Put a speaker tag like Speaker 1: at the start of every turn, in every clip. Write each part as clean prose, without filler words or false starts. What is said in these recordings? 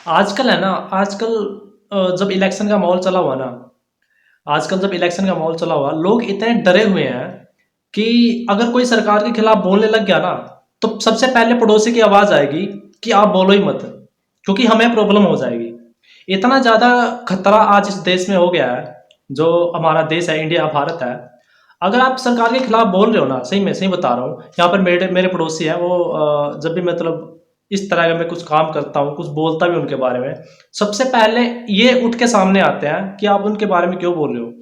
Speaker 1: आजकल है ना, आजकल जब इलेक्शन का माहौल चला हुआ ना, आजकल जब इलेक्शन का माहौल चला हुआ, लोग इतने डरे हुए हैं कि अगर कोई सरकार के खिलाफ बोलने लग गया ना, तो सबसे पहले पड़ोसी की आवाज़ आएगी कि आप बोलो ही मत, क्योंकि हमें प्रॉब्लम हो जाएगी। इतना ज़्यादा खतरा आज इस देश में हो गया है, जो हमारा देश है, इंडिया, भारत है। अगर आप सरकार के खिलाफ बोल रहे हो ना, सही मैं सही बता रहा हूँ, यहाँ पर मेरे मेरे पड़ोसी हैं, वो जब भी मतलब इस तरह का मैं कुछ काम करता हूँ, कुछ बोलता भी उनके बारे में, सबसे पहले ये उठ के सामने आते हैं कि आप उनके बारे में क्यों बोल रहे हो।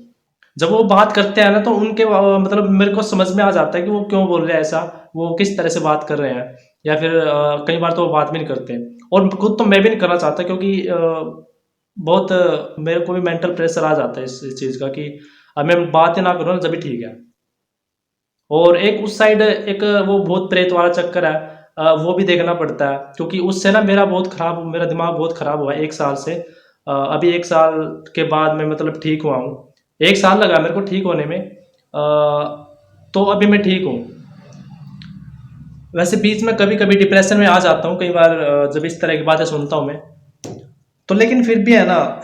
Speaker 1: जब वो बात करते हैं ना, तो उनके मतलब मेरे को समझ में आ जाता है कि वो क्यों बोल रहे हैं ऐसा, वो किस तरह से बात कर रहे हैं, या फिर कई बार तो वो बात भी नहीं करते। और खुद तो मैं भी नहीं करना चाहता, क्योंकि बहुत मेरे को भी मेंटल प्रेशर आ जाता है इस चीज़ का कि मैं बात ही ना करूँ ना, जब भी ठीक है। और एक उस साइड एक वो भूत प्रेत वाला चक्कर है, वो भी देखना पड़ता है, क्योंकि उससे ना मेरा दिमाग बहुत खराब हुआ है 1 साल से। अभी 1 साल के बाद मैं मतलब ठीक हुआ हूँ। 1 साल लगा मेरे को ठीक होने में, तो अभी मैं ठीक हूँ। वैसे बीच में कभी कभी डिप्रेशन में आ जाता हूँ कई बार, जब इस तरह की बातें सुनता हूँ मैं। तो लेकिन फिर भी है ना,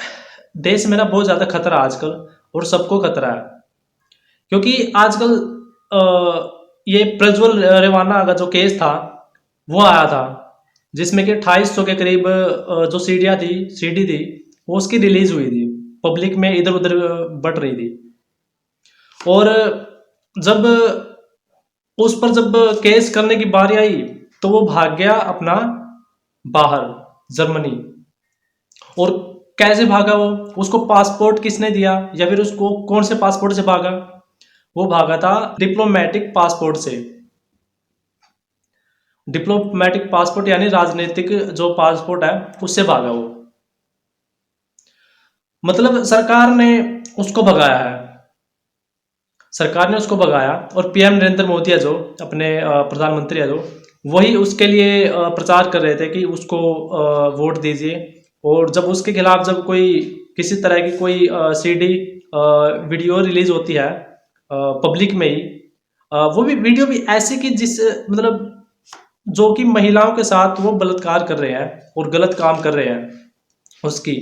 Speaker 1: देश में ना बहुत ज़्यादा खतरा आजकल, और सबको खतरा है। क्योंकि आजकल ये प्रज्वल रेवाना का जो केस था, वो आया था, जिसमें कि 2800 के करीब जो सीडी थी, वो उसकी रिलीज हुई थी, पब्लिक में इधर उधर बट रही थी। और जब जब केस करने की बारी आई, तो वो भाग गया अपना बाहर, जर्मनी। और कैसे भागा वो, उसको पासपोर्ट किसने दिया, या फिर उसको कौन से पासपोर्ट से भागा? वो भागा था डिप्लोमेटिक पासपोर्ट से। डिप्लोमेटिक पासपोर्ट यानी राजनीतिक जो पासपोर्ट है, उससे भागा वो। मतलब उसको भगाया है सरकार ने उसको भगाया। और पीएम नरेंद्र मोदी है जो अपने प्रधानमंत्री है जो, वही उसके लिए प्रचार कर रहे थे कि उसको वोट दीजिए। और जब उसके खिलाफ जब कोई किसी तरह की कोई सीडी वीडियो रिलीज होती है पब्लिक में ही, वो भी वीडियो भी ऐसी कि जिस मतलब जो कि महिलाओं के साथ वो बलात्कार कर रहे हैं और गलत काम कर रहे हैं उसकी।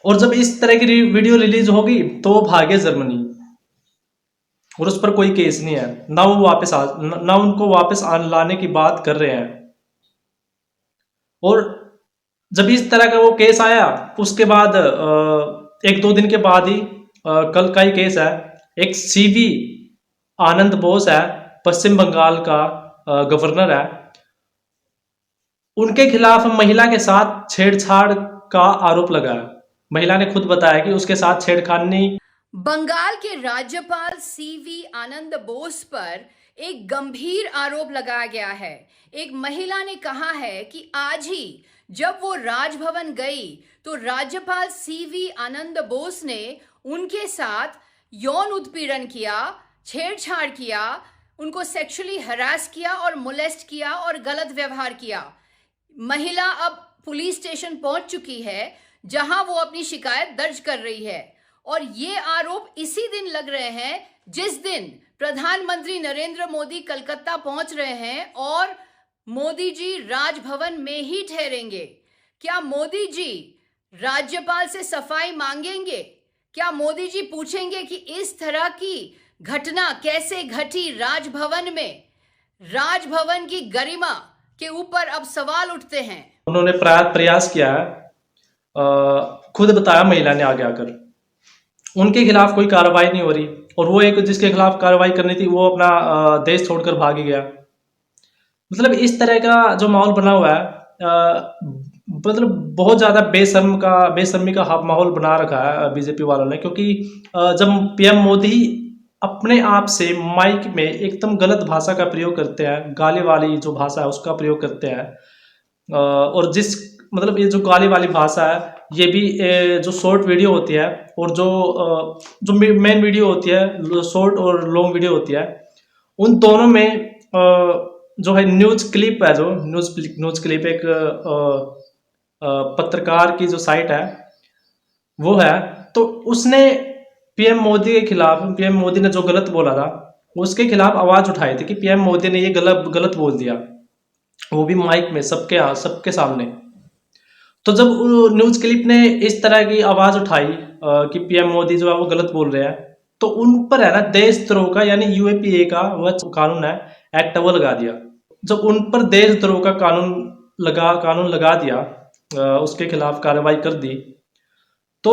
Speaker 1: और जब इस तरह की वीडियो रिलीज होगी, तो वो भागे जर्मनी, और उस पर कोई केस नहीं है ना। वो वापस आ ना उनको वापस आन लाने की बात कर रहे हैं। और जब इस तरह का वो केस आया, उसके बाद 1-2 दिन के बाद ही कल का ही केस है। एक सीवी आनंद बोस है, पश्चिम बंगाल का गवर्नर है, उनके खिलाफ महिला के साथ छेड़छाड़ का आरोप लगा है। महिला ने खुद बताया कि उसके साथ छेड़खानी।
Speaker 2: बंगाल के राज्यपाल सीवी आनंद बोस पर एक गंभीर आरोप लगाया गया है। एक महिला ने कहा है कि आज ही जब वो राजभवन गई, तो राज्यपाल सीवी आनंद बोस ने उनके साथ यौन उत्पीड़न किया, छेड़छाड़ किया, उनको सेक्सुअली हरास किया और मोलेस्ट किया और गलत व्यवहार किया। महिला अब पुलिस स्टेशन पहुंच चुकी है, जहां वो अपनी शिकायत दर्ज कर रही है। और ये आरोप इसी दिन लग रहे हैं जिस दिन प्रधानमंत्री नरेंद्र मोदी कलकत्ता पहुंच रहे हैं, और मोदी जी राजभवन में ही ठहरेंगे। क्या मोदी जी राज्यपाल से सफाई मांगेंगे? क्या मोदी जी पूछेंगे कि इस तरह की घटना कैसे घटी राजभवन में? राजभवन की गरिमा के ऊपर अब सवाल उठते हैं।
Speaker 1: उन्होंने प्रयास किया है, खुद बताया महिला ने आगे आकर। उनके खिलाफ कोई कार्रवाई नहीं हो रही, और वो एक जिसके खिलाफ कार्रवाई करनी थी, वो अपना देश छोड़कर भाग ही गया। मतलब इस तरह का जो माहौल बना हुआ है, मतलब बहुत ज़्यादा बेशर्मी का माहौल बना रखा है बीजेपी वालों ने। क्योंकि जब पीएम मोदी अपने आप से माइक में एकदम गलत भाषा का प्रयोग करते हैं, गाली वाली जो भाषा है उसका प्रयोग करते हैं, और जिस मतलब ये जो गाली वाली भाषा है, ये भी जो शॉर्ट वीडियो होती है, और जो मेन वीडियो होती है, शॉर्ट और लॉन्ग वीडियो होती है, उन दोनों में जो है न्यूज क्लिप है, जो न्यूज क्लिप एक पत्रकार की जो साइट है वो है, तो उसने पीएम मोदी ने जो गलत बोला था, उसके खिलाफ आवाज उठाई थी कि पीएम मोदी ने ये गलत गलत बोल दिया। वो भी माइक में सबके सामने। तो जब न्यूज़ क्लिप ने इस तरह की आवाज़ उठाई कि पीएम मोदी जो है वो गलत बोल रहे हैं, तो उन पर है ना देशद्रोह का यानी यूएपीए का वह कानून है, एक्ट वो लगा दिया। जब उन पर देशद्रोह का कानून लगा दिया, उसके खिलाफ कार्रवाई कर दी, तो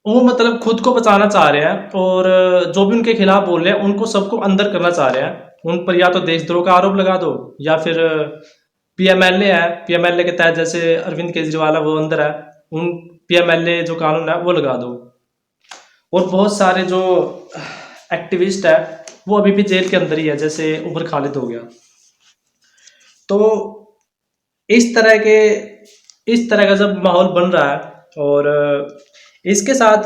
Speaker 1: वो मतलब खुद को बचाना चाह रहे हैं और जो भी उनके खिलाफ बोल रहे हैं उनको सबको अंदर करना चाह रहे हैं। उन पर या तो देशद्रोह का आरोप लगा दो या फिर पीएमएलए है, पीएमएलए के तहत जैसे अरविंद केजरीवाल है वो अंदर है, उन पीएमएलए जो कानून है वो लगा दो। और बहुत सारे जो एक्टिविस्ट है वो अभी भी जेल के अंदर ही है, जैसे उमर खालिद हो गया। तो इस तरह के इस तरह का जब माहौल बन रहा है और इसके साथ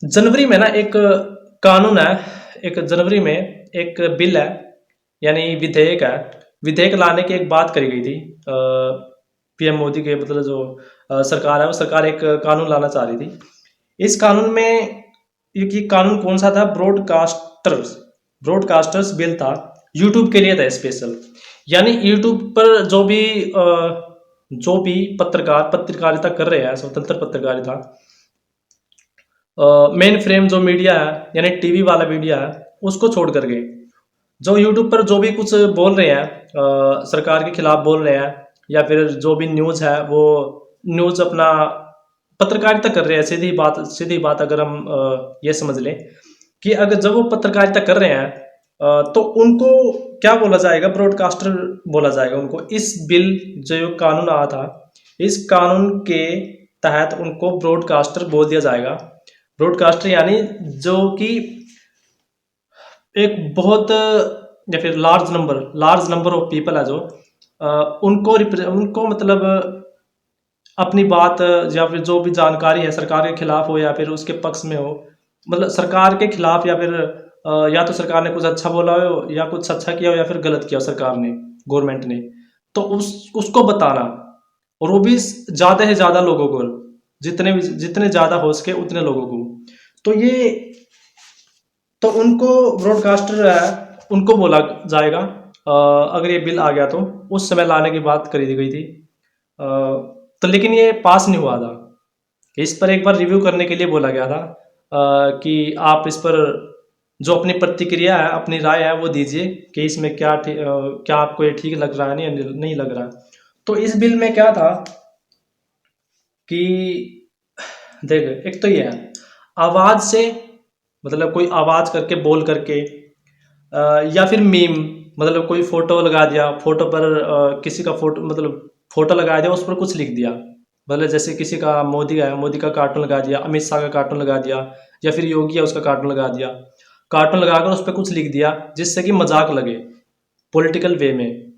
Speaker 1: जनवरी में ना एक कानून है, एक जनवरी में एक बिल है यानी विधेयक है, विधेयक लाने की एक बात करी गई थी। पीएम मोदी के मतलब जो सरकार है वो सरकार एक कानून लाना चाह रही थी। इस कानून में ये कानून कौन सा था? ब्रॉडकास्टर्स बिल था, यूट्यूब के लिए था स्पेशल। यानी यूट्यूब पर जो भी पत्रकारिता कर रहे हैं, स्वतंत्र पत्रकारिता, मेन फ्रेम जो मीडिया है यानी टीवी वाला मीडिया है उसको छोड़ करके जो यूट्यूब पर जो भी कुछ बोल रहे हैं, सरकार के खिलाफ बोल रहे हैं या फिर जो भी न्यूज़ है वो न्यूज़ अपना पत्रकारिता कर रहे हैं, सीधी बात अगर हम ये समझ लें कि अगर जब वो पत्रकारिता कर रहे हैं तो उनको क्या बोला जाएगा? ब्रॉडकास्टर बोला जाएगा उनको। इस बिल जो कानून आया था, इस कानून के तहत उनको ब्रॉडकास्टर बोल दिया जाएगा। ब्रॉडकास्टर यानी जो कि एक बहुत या फिर लार्ज नंबर ऑफ पीपल है जो उनको मतलब अपनी बात या फिर जो भी जानकारी है सरकार के खिलाफ हो या फिर उसके पक्ष में हो, मतलब सरकार के खिलाफ या फिर या तो सरकार ने कुछ अच्छा बोला हो या कुछ अच्छा किया हो या फिर गलत किया हो सरकार ने, गवर्नमेंट ने, तो उसको बताना, और वो भी ज़्यादा से ज़्यादा लोगों को, जितने ज़्यादा हो सके उतने लोगों को। तो उनको ब्रॉडकास्टर है उनको बोला जाएगा। अगर ये बिल आ गया तो उस समय लाने की बात करी गई थी, तो लेकिन ये पास नहीं हुआ था। इस पर एक बार रिव्यू करने के लिए बोला गया था कि आप इस पर जो अपनी प्रतिक्रिया है, अपनी राय है वो दीजिए कि इसमें क्या आपको ये ठीक लग रहा है नहीं लग रहा। तो इस बिल में क्या था कि देख, एक तो ये है आवाज़ से, मतलब कोई आवाज़ करके बोल करके, या फिर मीम, मतलब कोई फोटो लगा दिया, फोटो पर किसी का फोटो लगा दिया, उस पर कुछ लिख दिया, मतलब जैसे किसी का मोदी का कार्टून लगा दिया, अमित शाह का कार्टून लगा दिया, या फिर योगी है उसका कार्टून लगा दिया, कार्टून लगाकर उस पर कुछ लिख दिया जिससे कि मजाक लगे पॉलिटिकल वे में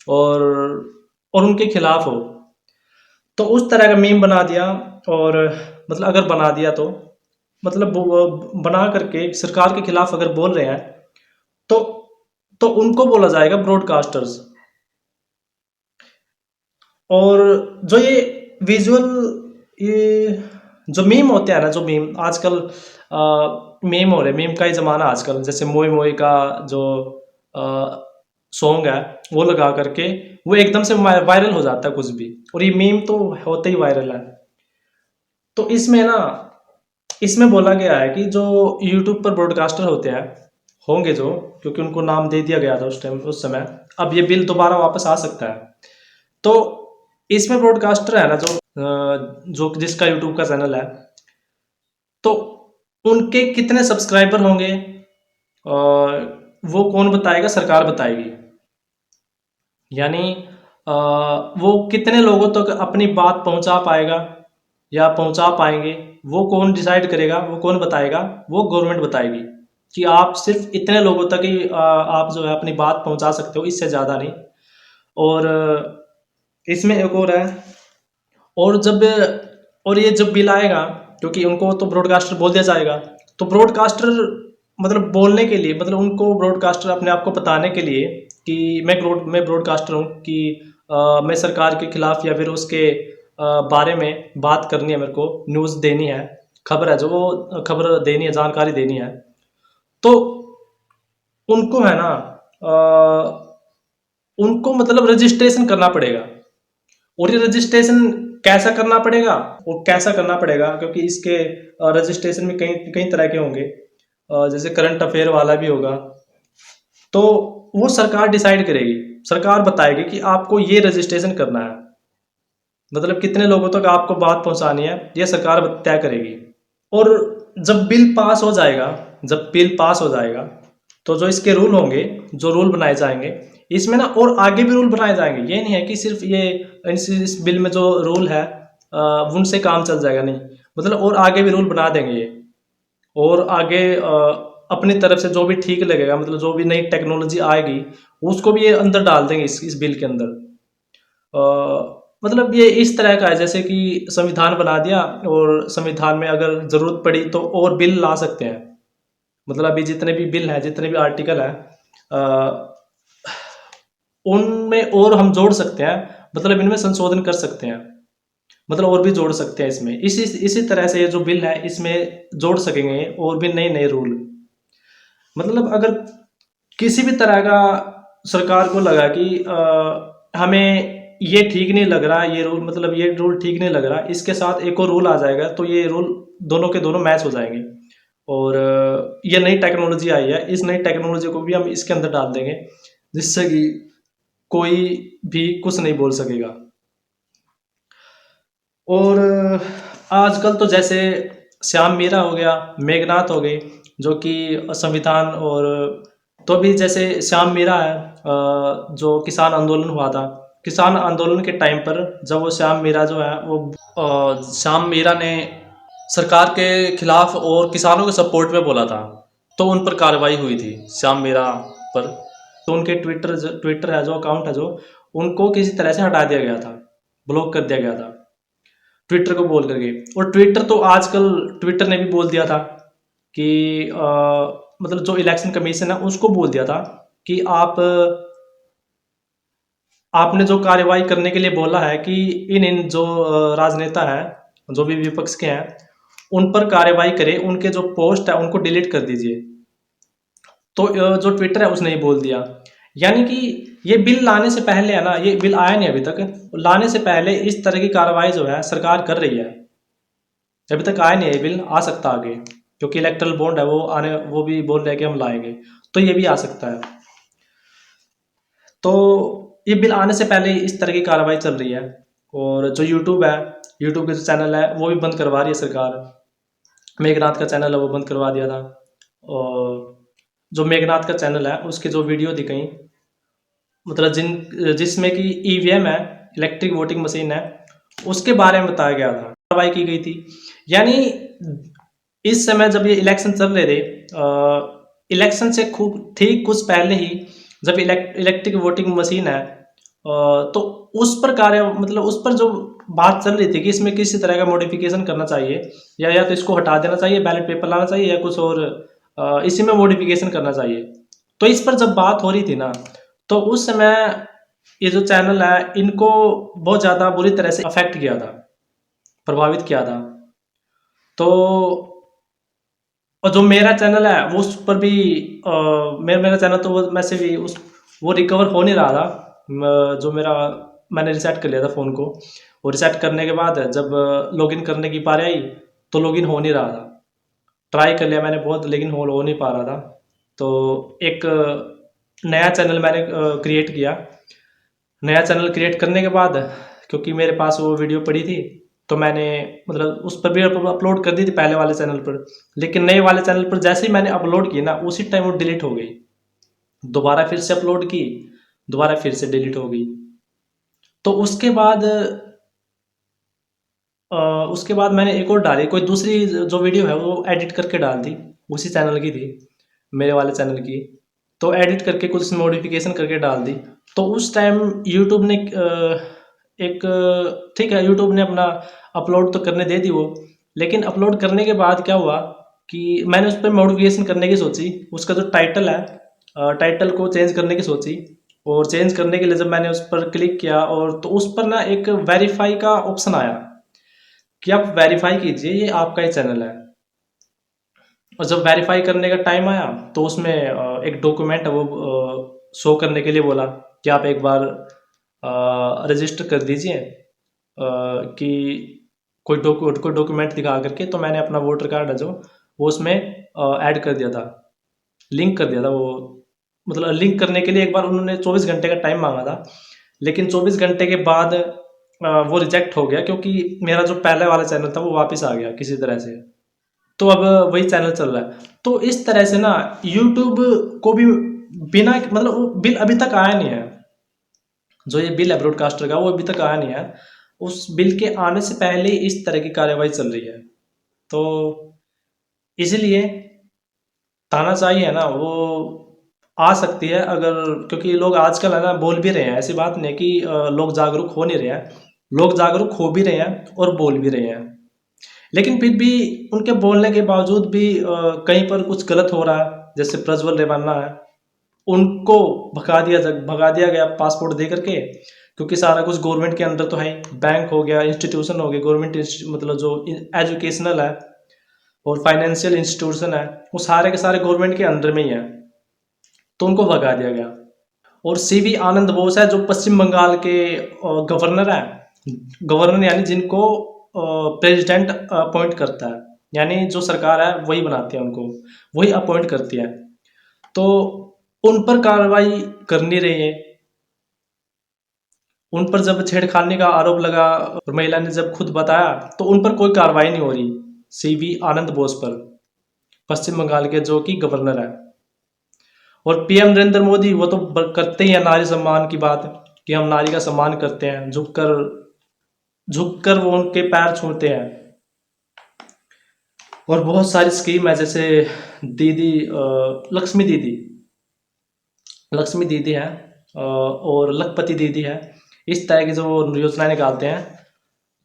Speaker 1: और उनके खिलाफ हो, तो उस तरह का मीम बना दिया। और मतलब अगर बना दिया तो मतलब वो बना करके सरकार के खिलाफ अगर बोल रहे हैं तो उनको बोला जाएगा ब्रॉडकास्टर्स। और जो ये विजुअल, ये जो मीम होते हैं ना, जो मीम आजकल मीम हो रहे, मीम का ही ज़माना आजकल, जैसे मोई मोई का जो सॉन्ग है वो लगा करके वो एकदम से वायरल हो जाता है कुछ भी, और ये मीम तो होते ही वायरल है। तो इसमें बोला गया है कि जो यूट्यूब पर ब्रॉडकास्टर होंगे जो, क्योंकि उनको नाम दे दिया गया था उस समय, अब ये बिल दोबारा वापस आ सकता है। तो इसमें ब्रॉडकास्टर है ना जो जिसका यूट्यूब का चैनल है, तो उनके कितने सब्सक्राइबर होंगे वो कौन बताएगा? सरकार बताएगी। यानी वो कितने लोगों तक अपनी बात पहुंचा पाएगा या पहुंचा पाएंगे, वो कौन डिसाइड करेगा? वो कौन बताएगा? वो गवर्नमेंट बताएगी कि आप सिर्फ इतने लोगों तक ही आप जो है अपनी बात पहुंचा सकते हो, इससे ज़्यादा नहीं। और इसमें एक और है, और ये जब बिल आएगा, क्योंकि उनको तो ब्रॉडकास्टर बोल दिया जाएगा, तो ब्रॉडकास्टर मतलब बोलने के लिए, मतलब उनको ब्रॉडकास्टर अपने आप को बताने के लिए कि मैं ब्रॉडकास्टर हूँ, कि मैं सरकार के खिलाफ या फिर उसके बारे में बात करनी है, मेरे को न्यूज़ देनी है, खबर है जो वो खबर देनी है, जानकारी देनी है, तो उनको है ना उनको मतलब रजिस्ट्रेशन करना पड़ेगा। और ये रजिस्ट्रेशन कैसा करना पड़ेगा, और कैसा करना पड़ेगा, क्योंकि इसके रजिस्ट्रेशन में कई कई तरह के होंगे, जैसे करंट अफेयर वाला भी होगा। तो वो सरकार डिसाइड करेगी, सरकार बताएगी कि आपको ये रजिस्ट्रेशन करना है, मतलब कितने लोगों तक आपको बात पहुंचानी है, ये सरकार तय करेगी। और जब बिल पास हो जाएगा, जब बिल पास हो जाएगा तो जो इसके रूल होंगे, जो रूल बनाए जाएंगे, इसमें ना और आगे भी रूल बनाए जाएंगे। ये नहीं है कि सिर्फ ये इस बिल में जो रूल है उनसे काम चल जाएगा, नहीं, मतलब और आगे भी रूल बना देंगे ये। और आगे अपनी तरफ से जो भी ठीक लगेगा, मतलब जो भी नई टेक्नोलॉजी आएगी उसको भी ये अंदर डाल देंगे इस बिल के अंदर। मतलब ये इस तरह का है जैसे कि संविधान बना दिया, और संविधान में अगर जरूरत पड़ी तो और बिल ला सकते हैं। मतलब अभी जितने भी बिल हैं, जितने भी आर्टिकल हैं, उनमें और हम जोड़ सकते हैं, मतलब इनमें संशोधन कर सकते हैं, मतलब और भी जोड़ सकते हैं इसमें। इसी तरह से ये जो बिल है इसमें जोड़ सकेंगे और भी नए नए रूल। मतलब अगर किसी भी तरह का सरकार को लगा कि हमें ये ठीक नहीं लग रहा, ये रूल, मतलब ये रूल ठीक नहीं लग रहा, इसके साथ एक और रूल आ जाएगा, तो ये रूल दोनों के दोनों मैच हो जाएंगे। और ये नई टेक्नोलॉजी आई है, इस नई टेक्नोलॉजी को भी हम इसके अंदर डाल देंगे, जिससे कि कोई भी कुछ नहीं बोल सकेगा। और आजकल तो जैसे श्याम मीरा हो गया, मेघनाथ हो गई, जो कि संविधान, और तो भी जैसे श्याम मीरा है, जो किसान आंदोलन हुआ था, किसान आंदोलन के टाइम पर जब वो श्याम मीरा जो है वो श्याम मीरा ने सरकार के खिलाफ और किसानों के सपोर्ट में बोला था, तो उन पर कार्रवाई हुई थी श्याम मीरा पर। तो उनके ट्विटर है, जो अकाउंट है, जो उनको किसी तरह से हटा दिया गया था, ब्लॉक कर दिया गया था ट्विटर को बोल करके। और ट्विटर तो आजकल ट्विटर ने भी बोल दिया था कि मतलब जो इलेक्शन कमीशन है उसको बोल दिया था कि आपने जो कार्रवाई करने के लिए बोला है कि इन जो राजनेता हैं, जो भी विपक्ष के हैं, उन पर कार्रवाई करें, उनके जो पोस्ट है उनको डिलीट कर दीजिए। तो जो ट्विटर है उसने ही बोल दिया। यानी कि ये बिल लाने से पहले है ना, ये बिल आया नहीं अभी तक, लाने से पहले इस तरह की कार्रवाई जो है सरकार कर रही है। अभी तक आया नहीं है ये बिल, आ सकता आगे, क्योंकि इलेक्ट्रल बॉन्ड है वो भी बोल रहे हैं कि हम लाएंगे, तो ये भी आ सकता है। तो ये बिल आने से पहले इस तरह की कार्रवाई चल रही है। और जो यूट्यूब है, यूट्यूब के जो चैनल है वो भी बंद करवा रही है सरकार। मेघनाथ का चैनल है वो बंद करवा दिया था, और जो मेघनाथ का चैनल है उसकी जो वीडियो दिखाई, मतलब जिसमें कि ईवीएम है, इलेक्ट्रिक वोटिंग मशीन है, उसके बारे में बताया गया था, कार्रवाई की गई थी। यानी इस समय जब ये इलेक्शन चल रहे थे, इलेक्शन से खूब ठीक कुछ पहले ही जब इलेक्ट्रिक वोटिंग मशीन है, तो उस पर मतलब उस पर जो बात चल रही थी कि इसमें किसी तरह का मॉडिफिकेशन करना चाहिए, या तो इसको हटा देना चाहिए, बैलेट पेपर लाना चाहिए, या कुछ और इसी में मॉडिफिकेशन करना चाहिए। तो इस पर जब बात हो रही थी ना, तो उस समय ये जो चैनल है इनको बहुत ज़्यादा बुरी तरह से अफेक्ट किया था, प्रभावित किया था। तो और जो मेरा चैनल है वो उस पर भी मेरा चैनल तो वैसे भी वो रिकवर हो नहीं रहा था। जो मैंने रिसेट कर लिया था फ़ोन को, और रिसेट करने के बाद जब लॉगिन करने की बारी आई तो लॉगिन हो नहीं रहा था। ट्राई कर लिया मैंने बहुत, लेकिन हो नहीं पा रहा था। तो एक नया चैनल मैंने क्रिएट किया। नया चैनल क्रिएट करने के बाद, क्योंकि मेरे पास वो वीडियो पड़ी थी, तो मैंने मतलब उस पर भी अपलोड कर दी थी पहले वाले चैनल पर, लेकिन नए वाले चैनल पर जैसे ही मैंने अपलोड की ना, उसी टाइम वो डिलीट हो गई। दोबारा फिर से अपलोड की, दोबारा फिर से डिलीट हो गई। तो उसके बाद मैंने एक और डाली, कोई दूसरी जो वीडियो है वो एडिट करके डाल दी, उसी चैनल की थी, मेरे वाले चैनल की। तो एडिट करके कुछ मॉडिफिकेशन करके डाल दी। तो उस टाइम यूट्यूब ने एक ठीक है, यूट्यूब ने अपना अपलोड तो करने दे दी वो, लेकिन अपलोड करने के बाद क्या हुआ कि मैंने उस पर मॉडिफिकेशन करने की सोची, उसका जो टाइटल है, टाइटल को चेंज करने की सोची। और चेंज करने के लिए जब मैंने उस पर क्लिक किया, और तो उस पर ना एक वेरीफाई का ऑप्शन आया कि आप वेरीफाई कीजिए, ये आपका ही चैनल है। और जब वेरीफाई करने का टाइम आया तो उसमें एक डॉक्यूमेंट है वो शो करने के लिए बोला कि आप एक बार रजिस्टर कर दीजिए कि कोई डॉक्यूमेंट दिखा करके। तो मैंने अपना वोटर कार्ड है जो वो उसमें ऐड कर दिया था, लिंक कर दिया था। वो मतलब लिंक करने के लिए एक बार उन्होंने 24 घंटे का टाइम मांगा था, लेकिन 24 घंटे के बाद वो रिजेक्ट हो गया, क्योंकि मेरा जो पहले वाला चैनल था वो वापस आ गया किसी तरह से। तो अब वही चैनल चल रहा है। तो इस तरह से ना यूट्यूब को भी बिना मतलब वो बिल अभी तक आया नहीं है, जो ये बिल है ब्रॉडकास्टर का वो अभी तक आया नहीं है। उस बिल के आने से पहले इस तरह की कार्यवाही चल रही है। तो इसलिए तानाशाही है ना वो आ सकती है अगर, क्योंकि लोग आजकल है ना बोल भी रहे हैं, ऐसी बात नहीं कि लोग जागरूक हो नहीं रहे हैं, लोग जागरूक हो भी रहे हैं और बोल भी रहे हैं। लेकिन फिर भी उनके बोलने के बावजूद भी कहीं पर कुछ गलत हो रहा है। जैसे प्रज्वल रेवन्ना है, उनको भगा दिया गया पासपोर्ट दे करके, क्योंकि सारा कुछ गवर्नमेंट के अंदर तो है ही। बैंक हो गया, इंस्टीट्यूशन हो गए, गवर्नमेंट मतलब जो एजुकेशनल है और फाइनेंशियल इंस्टीट्यूशन है, वो सारे के सारे गवर्नमेंट के अंदर में ही है, तो उनको भगा दिया गया। और सीवी आनंद बोस है जो पश्चिम बंगाल के गवर्नर है, गवर्नर यानी जिनको प्रेसिडेंट अपॉइंट करता है, यानी जो सरकार है वही बनाती है उनको, वही अपॉइंट करती है। तो उन पर कार्रवाई कर नहीं रही है। उन पर जब छेड़खानी का आरोप लगा और महिला ने जब खुद बताया तो उन पर कोई कार्रवाई नहीं हो रही, सीवी आनंद बोस पर, पश्चिम बंगाल के जो कि गवर्नर है। और पीएम नरेंद्र मोदी वो तो करते ही है नारी सम्मान की बात, कि हम नारी का सम्मान करते हैं, झुककर वो उनके पैर छूते हैं। और बहुत सारी स्कीम है, जैसे दीदी लक्ष्मी दीदी है और लखपति दीदी है, इस तरह की जो योजनाएं निकालते हैं।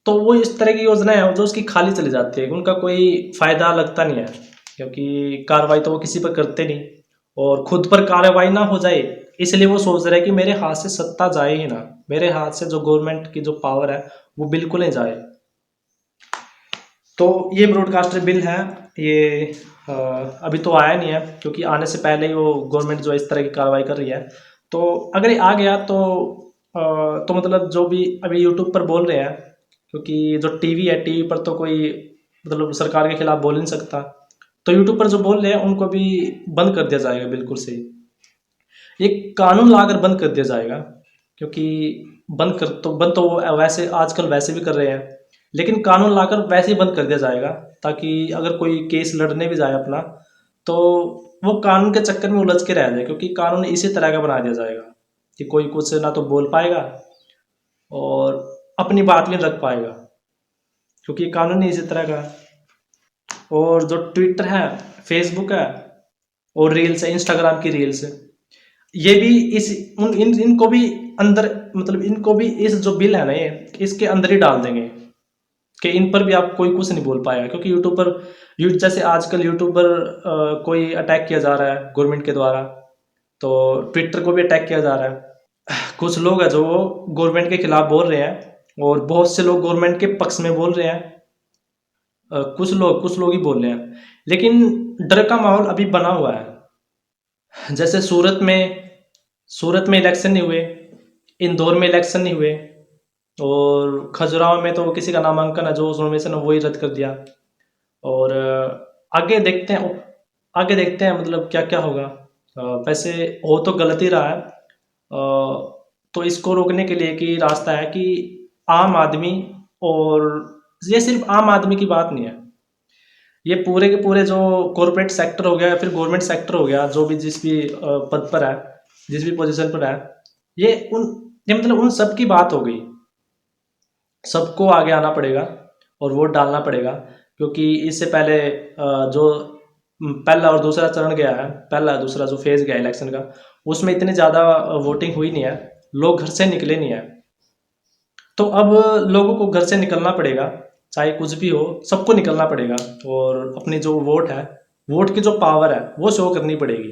Speaker 1: तो वो इस तरह की योजनाएं हैं जो उसकी खाली चली जाती है, उनका कोई फायदा लगता नहीं है, क्योंकि कार्रवाई तो वो किसी पर करते नहीं। और खुद पर कार्रवाई ना हो जाए इसलिए वो सोच रहे हैं कि मेरे हाथ से सत्ता जाए ही ना, मेरे हाथ से जो गवर्नमेंट की जो पावर है वो बिल्कुल नहीं जाए। तो ये ब्रॉडकास्टर बिल है, ये अभी तो आया नहीं है, क्योंकि आने से पहले ही वो गवर्नमेंट जो इस तरह की कार्रवाई कर रही है। तो अगर ये आ गया तो मतलब जो भी अभी यूट्यूब पर बोल रहे हैं, क्योंकि जो टीवी है, टीवी पर तो कोई मतलब सरकार के खिलाफ बोल नहीं सकता, तो यूट्यूब पर जो बोल रहे हैं उनको भी बंद कर दिया जाएगा बिल्कुल से। ये कानून लाकर बंद कर दिया जाएगा, क्योंकि बंद तो वो वैसे आजकल वैसे भी कर रहे हैं, लेकिन कानून लाकर वैसे ही बंद कर दिया जाएगा, ताकि अगर कोई केस लड़ने भी जाए अपना तो वो कानून के चक्कर में उलझ के रह जाए, क्योंकि कानून इसी तरह का बना दिया जाएगा कि कोई कुछ ना तो बोल पाएगा और अपनी बात भी नहीं रख पाएगा, क्योंकि कानून ही इसी तरह का है। और जो ट्विटर है, फेसबुक है और रील्स है, इंस्टाग्राम की रील्स है, ये भी इनको भी अंदर मतलब इनको भी इस जो बिल है ना ये इसके अंदर ही डाल देंगे, कि इन पर भी आप कोई कुछ नहीं बोल पाएगा। क्योंकि यूट्यूब पर जैसे आजकल यूट्यूब पर कोई अटैक किया जा रहा है गवर्नमेंट के द्वारा, तो ट्विटर को भी अटैक किया जा रहा है। कुछ लोग हैं जो गवर्नमेंट के खिलाफ बोल रहे हैं और बहुत से लोग गवर्नमेंट के पक्ष में बोल रहे हैं, कुछ लोग ही बोल रहे हैं, लेकिन डर का माहौल अभी बना हुआ है। जैसे सूरत में इलेक्शन नहीं हुए, इंदौर में इलेक्शन नहीं हुए, और खजुराहो में तो किसी का नामांकन है जो नॉमिनेशन है वही रद्द कर दिया। और आगे देखते हैं मतलब क्या क्या होगा। वैसे हो तो गलत ही रहा है, तो इसको रोकने के लिए कि रास्ता है कि आम आदमी, और ये सिर्फ आम आदमी की बात नहीं है, ये पूरे के पूरे जो कॉरपोरेट सेक्टर हो गया या फिर गवर्नमेंट सेक्टर हो गया, जो भी जिस भी पद पर है, जिस भी पोजीशन पर है, ये मतलब उन सब की बात हो गई। सबको आगे आना पड़ेगा और वोट डालना पड़ेगा, क्योंकि इससे पहले जो पहला और दूसरा चरण गया है, पहला दूसरा जो फेज गया इलेक्शन का, उसमें इतनी ज़्यादा वोटिंग हुई नहीं है, लोग घर से निकले नहीं है। तो अब लोगों को घर से निकलना पड़ेगा, चाहे कुछ भी हो, सबको निकलना पड़ेगा और अपनी जो वोट है, वोट की जो पावर है वो शो करनी पड़ेगी।